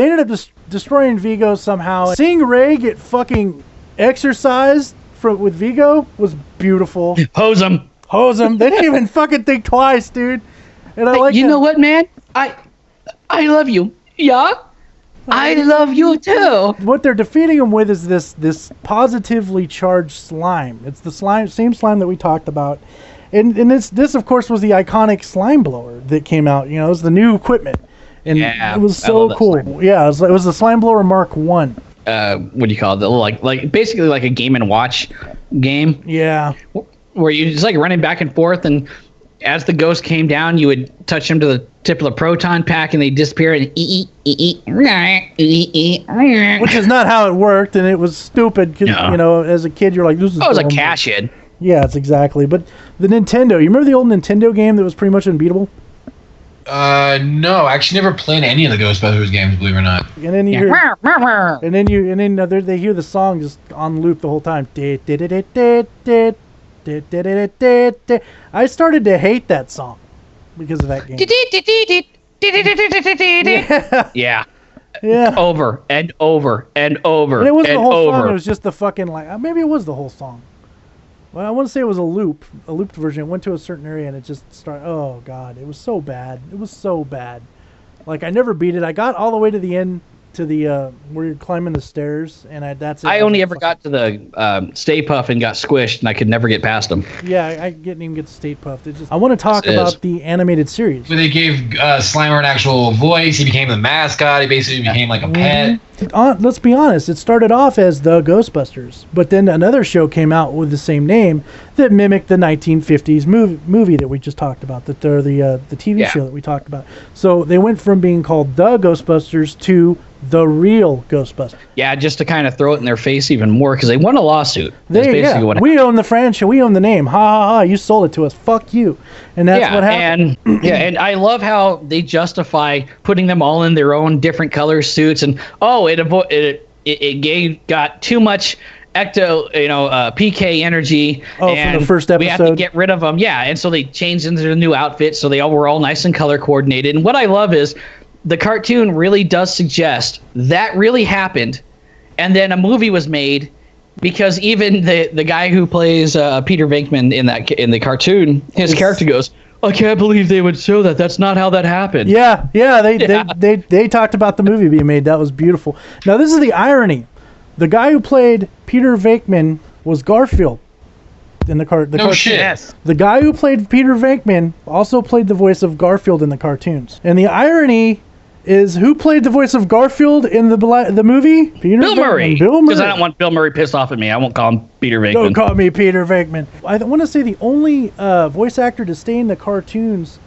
destroying Viggo somehow. Seeing Ray get fucking exercised with Viggo was beautiful. Hose him. They didn't even fucking think twice, dude. And I like. You know what, man? I love you. Yeah. I love you too. What they're defeating him with is this positively charged slime. It's the same slime that we talked about, and this of course was the iconic slime blower that came out. It was the new equipment, and it was so cool. Yeah, it was the slime blower Mark 1. What do you call it? Like basically like a Game and Watch game. Yeah. Where you just like running back and forth, and as the ghost came down, you would touch them to the tip of the proton pack, and they disappear. And which is not how it worked, and it was stupid. Cause, as a kid, you're like, "This is." Oh, it was a cash in. Yeah, it's exactly. But the Nintendo. You remember the old Nintendo game that was pretty much unbeatable? No, I actually never played any of the Ghostbusters games, believe it or not. And then you hear, they hear the song just on loop the whole time. I started to hate that song because of that game. Yeah. Yeah. Over and over and over And it wasn't and the whole over. song. It was just the fucking maybe it was the whole song. Well, I want to say it was a looped version. It went to a certain area and it just started. Oh god, it was so bad. It was so bad. Like I never beat it. I got all the way to the end to the where you're climbing the stairs, and that's it. I only ever got to the Stay Puff and got squished, and I could never get past them. Yeah, I didn't even get Stay Puffed. I want to talk about the animated series. Where they gave Slimer an actual voice. He became the mascot. He basically became like a pet. Let's be honest. It started off as the Ghostbusters, but then another show came out with the same name that mimicked the 1950s movie that we just talked about. The TV show that we talked about. So they went from being called the Ghostbusters to the real Ghostbusters. Yeah, just to kind of throw it in their face even more because they won a lawsuit. That's basically what happened. We own the franchise. We own the name. Ha ha ha! You sold it to us. Fuck you. And that's what happened. And I love how they justify putting them all in their own different color suits. And it got too much PK energy. Oh, and from the first episode. We have to get rid of them. Yeah, and so they changed into their new outfits, so they all were all nice and color coordinated. And what I love is the cartoon really does suggest that really happened, and then a movie was made because even the guy who plays Peter Venkman in the cartoon, his character goes, "I can't believe they would show that. That's not how that happened." Yeah. They talked about the movie being made. That was beautiful. Now this is the irony. The guy who played Peter Venkman was Garfield in the cartoon. No shit. Yes. The guy who played Peter Venkman also played the voice of Garfield in the cartoons. And the irony is who played the voice of Garfield in the movie? Bill Murray. Bill Murray. Because I don't want Bill Murray pissed off at me. I won't call him Peter Venkman. Don't call me Peter Venkman. I want to say the only voice actor to stay in the cartoons,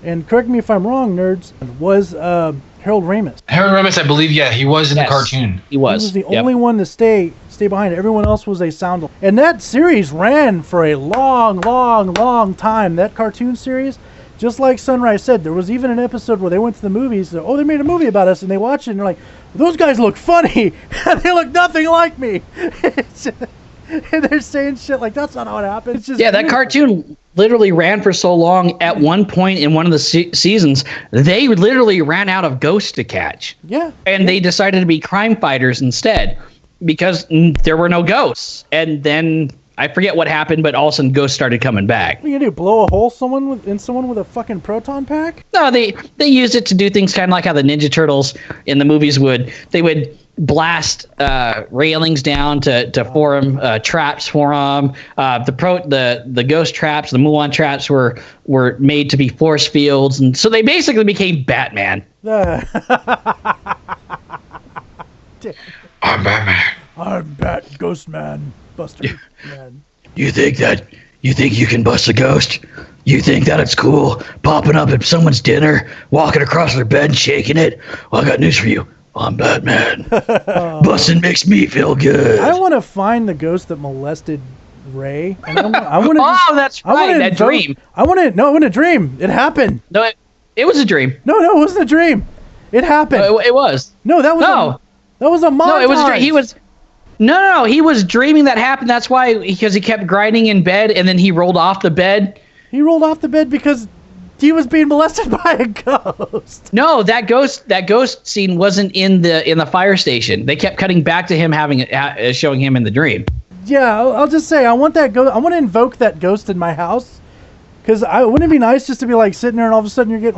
and correct me if I'm wrong, nerds, was Harold Ramis. Harold Ramis, I believe, he was in the cartoon. He was. He was the only one to stay behind. Everyone else was a sound. And that series ran for a long, long, long time. That cartoon series, just like Sunrie said, there was even an episode where they went to the movies. They made a movie about us, and they watched it, and they're like, those guys look funny. They look nothing like me. And they're saying shit like, that's not how it happened. It's just that cartoon literally ran for so long. At one point in one of the seasons, they literally ran out of ghosts to catch. Yeah. And they decided to be crime fighters instead because there were no ghosts. And then I forget what happened, but all of a sudden ghosts started coming back. What are you gonna do? Blow a hole in someone with a fucking proton pack? No, they used it to do things kind of like how the Ninja Turtles in the movies would. They would blast railings down to form traps for them. The ghost traps, the Mulan traps were made to be force fields, and so they basically became Batman. I'm Batman. I'm Ghost Man, Buster Man. You think you can bust a ghost? You think that it's cool popping up at someone's dinner, walking across their bed and shaking it? Well, I got news for you. I'm Batman. Busting makes me feel good. I want to find the ghost that molested Ray. And I want oh, that's right. That dream. I want a dream. It happened. No, it was a dream. No, it wasn't a dream. It happened. It was. No, that was a montage. No, it was a dream. He was. No, he was dreaming that happened. That's why, because he kept grinding in bed, and then he rolled off the bed. He rolled off the bed because he was being molested by a ghost. No, that ghost scene wasn't in the fire station. They kept cutting back to him showing him in the dream. Yeah, I'll just say I want that ghost. I want to invoke that ghost in my house. Because wouldn't it be nice just to be like sitting there and all of a sudden you're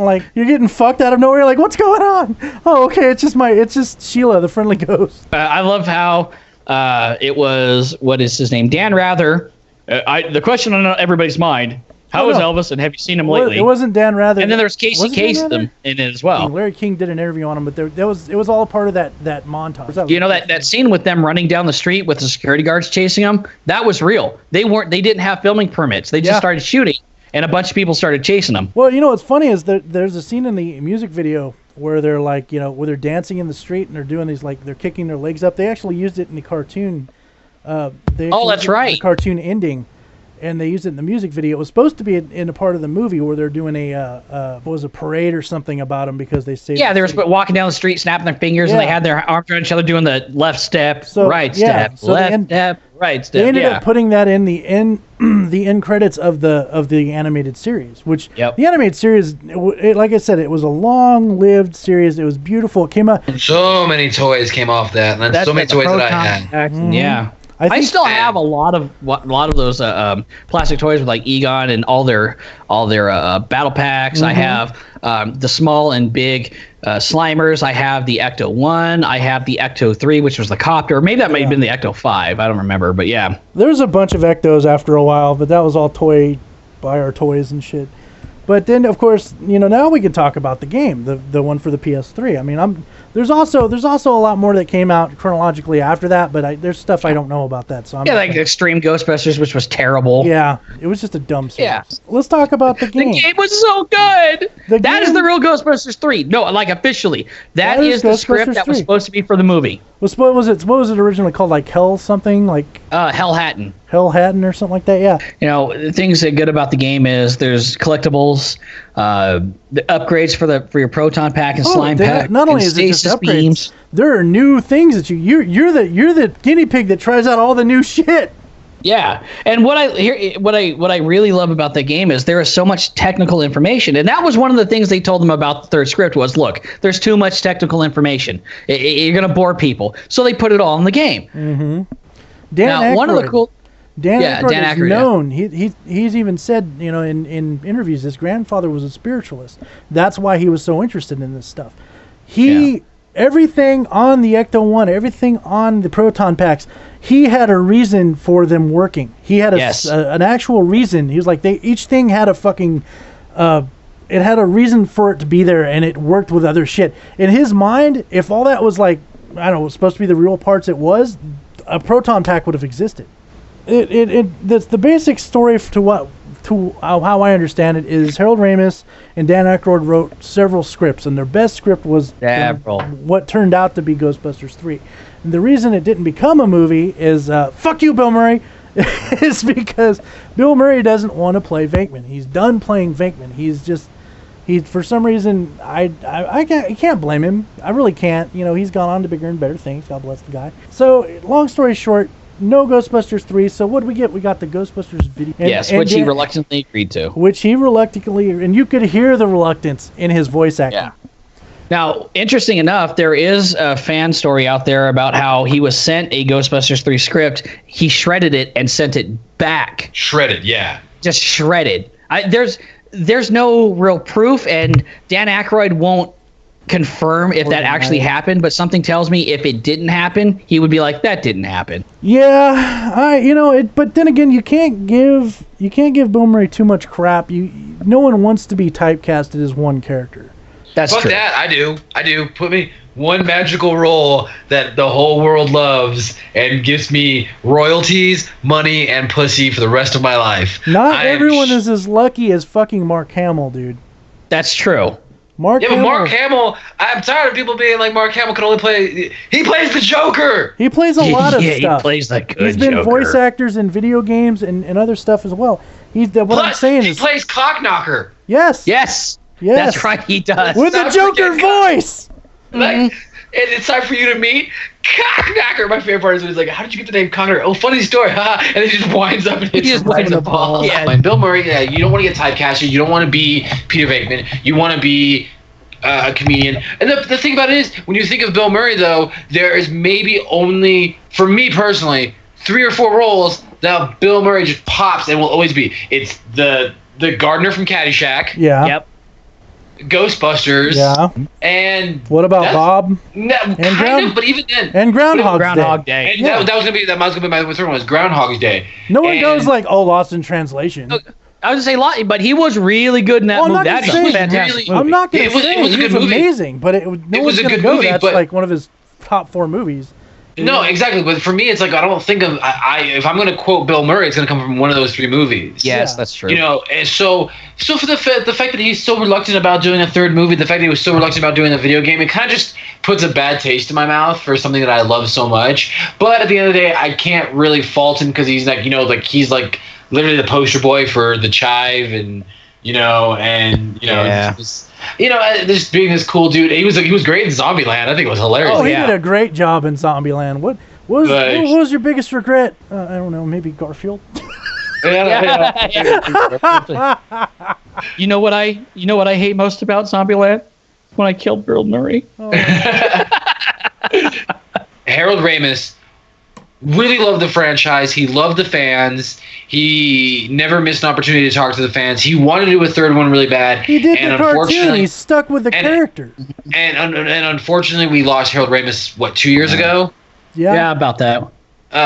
getting fucked out of nowhere? You're like, what's going on? Oh, okay, it's just Sheila, the friendly ghost. I love how it was, what is his name? Dan Rather. The question on everybody's mind: how is Elvis, and have you seen him lately? It wasn't Dan Rather. And then there's Casey Kasem in it as well. Larry King did an interview on him, but it was all a part of that montage. You know that scene with them running down the street with the security guards chasing them? That was real. They didn't have filming permits. They just started shooting. And a bunch of people started chasing them. Well, what's funny is that there's a scene in the music video where they're like, where they're dancing in the street and they're doing these, like, they're kicking their legs up. They actually used it in the cartoon. That's right. The cartoon ending. and they used it in the music video. It was supposed to be in a part of the movie where they're doing a parade or something about them because they saved. Yeah, they were walking down the street, snapping their fingers, and they had their arms around each other, doing the left step, right step, left step, right step. They ended up putting that in the end credits of the animated series, which the animated series, like I said, it was a long-lived series. It was beautiful. It came out. So many toys came off that, and then so many toys that I had. Yeah. I still have a lot of those plastic toys with like Egon and all their battle packs. I have the small and big Slimers. I have the Ecto-1. I have the Ecto-3, which was the copter. Maybe that might have been the Ecto-5. I don't remember, but yeah. There's a bunch of Ectos after a while, but that was all buy our toys and shit. But then, of course, now we can talk about the game, the one for the PS3. I mean, there's also a lot more that came out chronologically after that, but there's stuff I don't know about that. So like Extreme Ghostbusters, which was terrible. Yeah, it was just a dumb series. Yeah. Let's talk about the game. The game was so good. That is the real Ghostbusters 3. No, like officially, that is the script that was supposed to be for the movie. What was it originally called? Like Hell something? Like Hell Hatton. Hell Hatton or something like that. Yeah. The things that are good about the game is there's collectibles, the upgrades for your proton pack and slime pack. Not only is it just upgrades, beams. There are new things that you're the guinea pig that tries out all the new shit. Yeah, and what I really love about the game is there is so much technical information, and that was one of the things they told them about the third script was, look, there's too much technical information. You're gonna bore people, so they put it all in the game. Mm-hmm. Dan Aykroyd is known. Yeah. He's even said, in interviews, his grandfather was a spiritualist. That's why he was so interested in this stuff. Everything on the Ecto-1, everything on the proton packs, he had a reason for them working. He had an actual reason. He was like, each thing had a fucking, it had a reason for it to be there, and it worked with other shit. In his mind, if all that was like, I don't know, was supposed to be the real parts it was, a proton pack would have existed. The basic story to how I understand it is Harold Ramis and Dan Aykroyd wrote several scripts, and their best script was what turned out to be Ghostbusters 3. And the reason it didn't become a movie is fuck you, Bill Murray. It's because Bill Murray doesn't want to play Venkman. He's done playing Venkman. He for some reason I can't blame him. I really can't. He's gone on to bigger and better things. God bless the guy. So long story short, no Ghostbusters 3. So what did we get? We got the Ghostbusters video. Which he reluctantly agreed to. And you could hear the reluctance in his voice acting. Yeah. Now, interesting enough, there is a fan story out there about how he was sent a Ghostbusters 3 script. He shredded it and sent it back. Shredded, yeah. Just shredded. There's no real proof, and Dan Aykroyd won't confirm if that actually happened, but something tells me if it didn't happen, he would be like, that didn't happen. Yeah, but then again, you can't give Bill Murray too much crap. No one wants to be typecasted as one character. That's true. Fuck that, I do. Put me one magical role that the whole world loves and gives me royalties, money, and pussy for the rest of my life. Not everyone is as lucky as fucking Mark Hamill, dude. That's true. Mark Hamill, I'm tired of people being like, Mark Hamill can only play... He plays the Joker! He plays a lot of stuff. He plays the good Joker. He's been voice actors in video games and other stuff as well. He plays Cockknocker. Yes. That's right, he does. With the Joker voice! And it's time for you to meet Cockknocker. My favorite part is when he's like, how did you get the name Cockknocker? Oh, funny story, haha. And then he just winds up and hits the ball. Yeah. And Bill Murray, you don't want to get typecasted. You don't want to be Peter Venkman. You want to be a comedian. And the thing about it is, when you think of Bill Murray, though, there is maybe only, for me personally, 3 or 4 roles that Bill Murray just pops and will always be. It's the gardener from Caddyshack. Yeah. Yep. Ghostbusters. Yeah. And what about Bob? No, kind of, but even then. And Groundhog Day. And that was gonna be my third one was Groundhog's Day. No one goes like, Lost in Translation. I was gonna say lot, but he was really good in that movie. That was fantastic. I'm not gonna say it was a good movie. Amazing, but it was a good movie. That's like one of his top 4 movies. No, exactly. But for me, it's like I don't think of if I'm going to quote Bill Murray, it's going to come from one of those 3 movies. Yes, that's true. And so for the fact that he's so reluctant about doing a 3rd movie, the fact that he was so reluctant about doing a video game, it kind of just puts a bad taste in my mouth for something that I love so much. But at the end of the day, I can't really fault him because he's like, he's like literally the poster boy for the chive, and Yeah. just being this cool dude. He was great in Zombieland. I think it was hilarious. Oh, he did a great job in Zombieland. What was your biggest regret? I don't know, maybe Garfield. You know what I hate most about Zombieland? When I killed Bill Murray. Oh. Harold Ramis really loved the franchise. He loved the fans. He never missed an opportunity to talk to the fans. He wanted to do a third one really bad. He did the cartoon. He's stuck with the character. And unfortunately, we lost Harold Ramis, 2 years ago? Yeah, about that.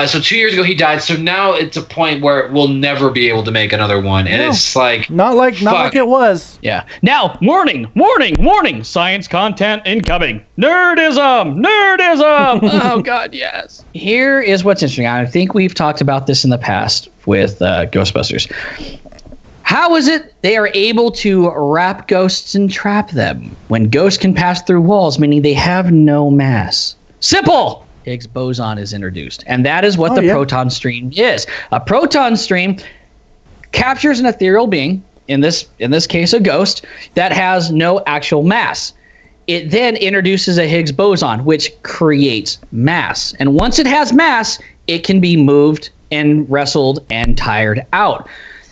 So 2 years ago he died. So now it's a point where we'll never be able to make another one, and it's like not like it was. Yeah. Now, warning! Science content incoming. Nerdism. Oh God, yes. Here is what's interesting. I think we've talked about this in the past with Ghostbusters. How is it they are able to wrap ghosts and trap them when ghosts can pass through walls, meaning they have no mass? Simple. Higgs boson is introduced, and that is what the proton stream is. A proton stream captures an ethereal being, in this case a ghost, that has no actual mass. It then introduces a Higgs boson, which creates mass, and once it has mass, it can be moved and wrestled and tired out.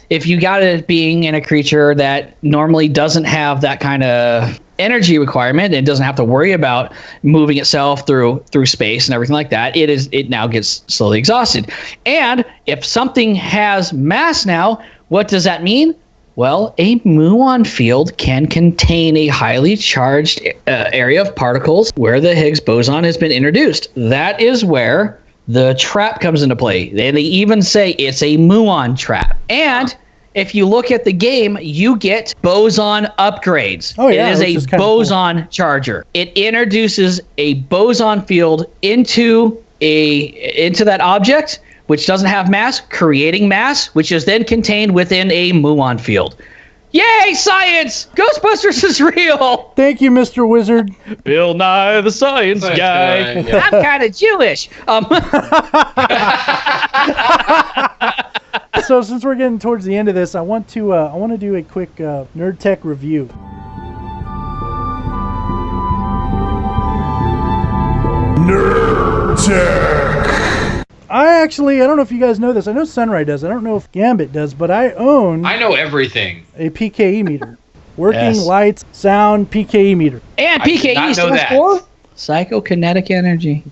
If you got it being in a creature that normally doesn't have that kind of energy requirement and doesn't have to worry about moving itself through space and everything like that, it now gets slowly exhausted. And if something has mass now, what does that mean? Well, a muon field can contain a highly charged area of particles where the Higgs boson has been introduced. That is where the trap comes into play. They even say it's a muon trap. And if you look at the game, you get boson upgrades. Oh, yeah, it is a boson charger. It introduces a boson field into that object, which doesn't have mass, creating mass, which is then contained within a muon field. Yay, science! Ghostbusters is real! Thank you, Mr. Wizard. Bill Nye, the science guy. I'm kind of Jewish. So since we're getting towards the end of this, I want to do a quick Nerd Tech review. Nerd Tech. I don't know if you guys know this. I know Sunrie does. I don't know if Gambit does, but I know everything. A PKE meter. Working lights, sound, PKE meter. And PKE stands for psychokinetic energy.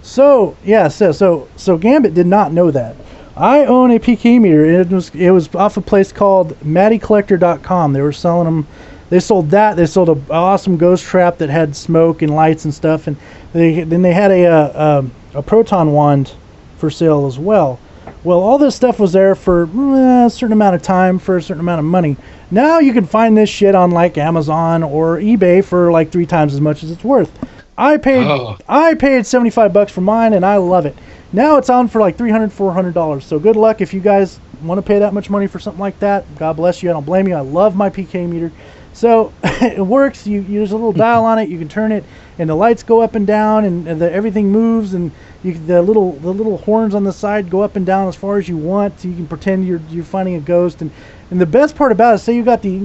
So Gambit did not know that. I own a PKE meter. It was off a place called MattyCollector.com. They were selling them. They sold that. They sold an awesome ghost trap that had smoke and lights and stuff. And they had a proton wand for sale as well. Well, all this stuff was there for a certain amount of time for a certain amount of money. Now you can find this shit on like Amazon or eBay for like 3 times as much as it's worth. I paid $75 for mine, and I love it. Now it's on for like $300, $400. So good luck if you guys want to pay that much money for something like that. God bless you. I don't blame you. I love my PK meter. So it works. There's a little dial on it. You can turn it, and the lights go up and down, and everything moves, and the little horns on the side go up and down as far as you want. So you can pretend you're finding a ghost. And the best part about it, say you bought the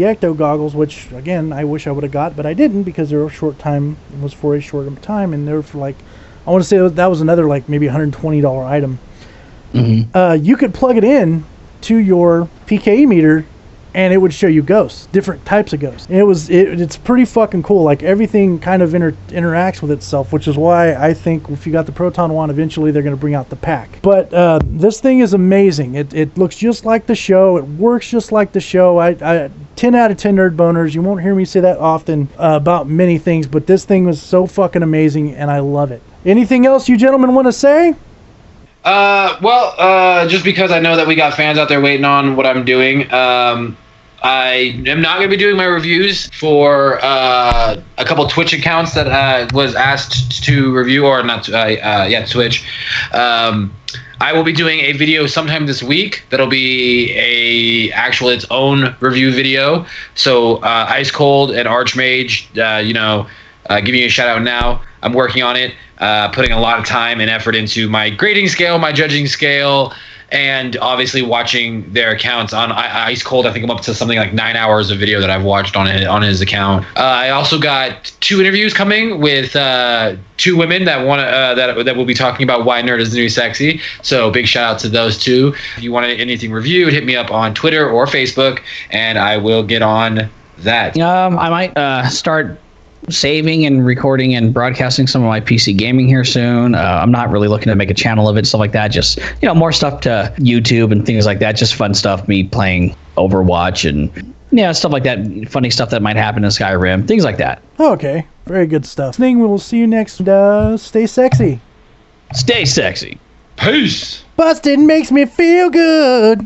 Ecto goggles, which again I wish I would have got, but I didn't because they were for a short time, and they were for like, I want to say that was another like maybe $120 item. Mm-hmm. You could plug it in to your PKE meter, and it would show you ghosts, different types of ghosts. And it's pretty fucking cool. Like everything kind of interacts with itself, which is why I think if you got the proton wand, eventually they're going to bring out the pack. But this thing is amazing. It looks just like the show. It works just like the show. I 10 out of 10 nerd boners. You won't hear me say that often about many things, but this thing was so fucking amazing, and I love it. Anything else you gentlemen want to say? Just because I know that we got fans out there waiting on what I'm doing, I am not going to be doing my reviews for a couple Twitch accounts that I was asked to review, or not, Twitch. I will be doing a video sometime this week that'll be its own review video. So Ice Cold and Archmage, giving you a shout out now. I'm working on it, putting a lot of time and effort into my grading scale, my judging scale, and obviously watching their accounts on Ice Cold. I think I'm up to something like 9 hours of video that I've watched on his account. I also got 2 interviews coming with 2 women that want that will be talking about why nerd is the new sexy. So big shout out to those 2. If you want anything reviewed, hit me up on Twitter or Facebook, and I will get on that. I might start saving and recording and broadcasting some of my PC gaming here soon. I'm not really looking to make a channel of it, stuff like that. Just, more stuff to YouTube and things like that. Just fun stuff, me playing Overwatch and stuff like that. Funny stuff that might happen in Skyrim, things like that. Okay, very good stuff. We will see you next. Stay sexy. Stay sexy. Peace. Busted makes me feel good.